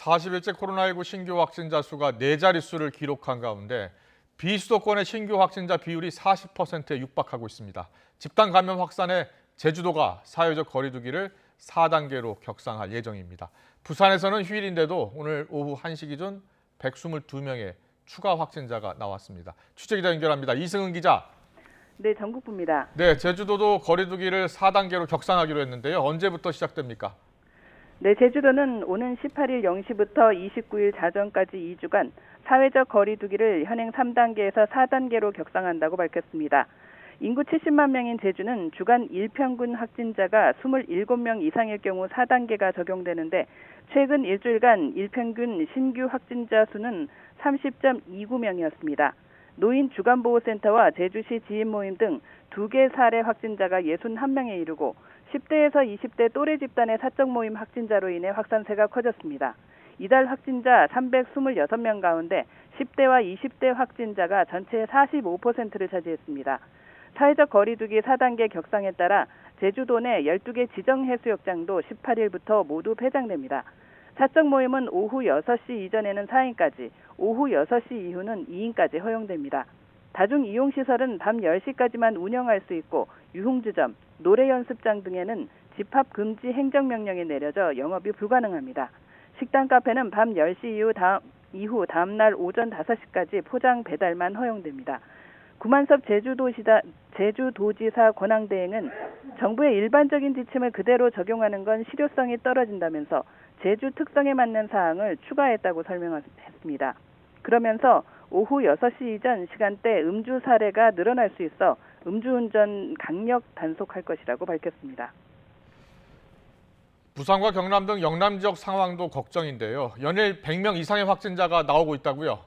40일째 코로나19 신규 확진자 수가 4자릿수를 기록한 가운데 비수도권의 신규 확진자 비율이 40%에 육박하고 있습니다. 집단 감염 확산에 제주도가 사회적 거리 두기를 4단계로 격상할 예정입니다. 부산에서는 휴일인데도 오늘 오후 1시 기준 122명의 추가 확진자가 나왔습니다. 취재기자 연결합니다. 이승은 기자. 네, 전국부입니다. 네, 제주도도 거리 두기를 4단계로 격상하기로 했는데요. 언제부터 시작됩니까? 네, 제주도는 오는 18일 0시부터 29일 자정까지 2주간 사회적 거리 두기를 현행 3단계에서 4단계로 격상한다고 밝혔습니다. 인구 70만 명인 제주는 주간 일평균 확진자가 27명 이상일 경우 4단계가 적용되는데 최근 일주일간 일평균 신규 확진자 수는 30.29명이었습니다. 노인 주간보호센터와 제주시 지인 모임 등 2개 사례 확진자가 61명에 이르고 10대에서 20대 또래 집단의 사적 모임 확진자로 인해 확산세가 커졌습니다. 이달 확진자 326명 가운데 10대와 20대 확진자가 전체의 45%를 차지했습니다. 사회적 거리 두기 4단계 격상에 따라 제주도 내 12개 지정해수욕장도 18일부터 모두 폐장됩니다. 사적 모임은 오후 6시 이전에는 4인까지, 오후 6시 이후는 2인까지 허용됩니다. 다중이용시설은 밤 10시까지만 운영할 수 있고 유흥주점, 노래연습장 등에는 집합 금지 행정명령이 내려져 영업이 불가능합니다. 식당, 카페는 밤 10시 이후 다음날 오전 5시까지 포장 배달만 허용됩니다. 구만섭 제주도지사 권한대행은 정부의 일반적인 지침을 그대로 적용하는 건 실효성이 떨어진다면서 제주 특성에 맞는 사항을 추가했다고 설명했습니다. 그러면서 오후 6시 이전 시간대 음주 사례가 늘어날 수 있어 음주운전 강력 단속할 것이라고 밝혔습니다. 부산과 경남 등 영남 지역 상황도 걱정인데요. 연일 100명 이상의 확진자가 나오고 있다고요?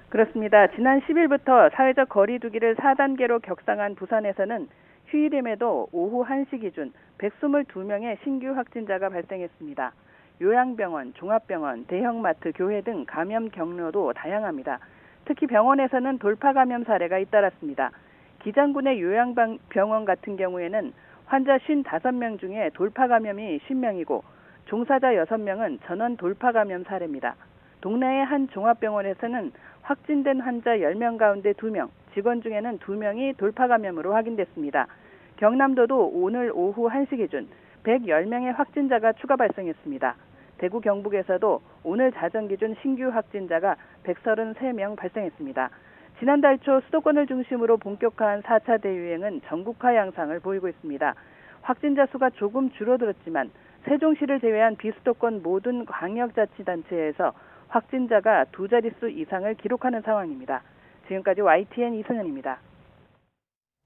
그렇습니다. 지난 10일부터 사회적 거리 두기를 4단계로 격상한 부산에서는 휴일임에도 오후 1시 기준 122명의 신규 확진자가 발생했습니다. 요양병원, 종합병원, 대형마트, 교회 등 감염 경로도 다양합니다. 특히 병원에서는 돌파 감염 사례가 잇따랐습니다. 기장군의 요양병원 같은 경우에는 환자 55명 중에 돌파 감염이 50명이고 종사자 6명은 전원 돌파 감염 사례입니다. 동네의 한 종합병원에서는 확진된 환자 10명 가운데 2명, 직원 중에는 2명이 돌파 감염으로 확인됐습니다. 경남도도 오늘 오후 1시 기준 110명의 확진자가 추가 발생했습니다. 대구 경북에서도 오늘 자정 기준 신규 확진자가 133명 발생했습니다. 지난달 초 수도권을 중심으로 본격화한 4차 대유행은 전국화 양상을 보이고 있습니다. 확진자 수가 조금 줄어들었지만 세종시를 제외한 비수도권 모든 광역자치단체에서 확진자가 2자릿수 이상을 기록하는 상황입니다. 지금까지 YTN 이승현입니다.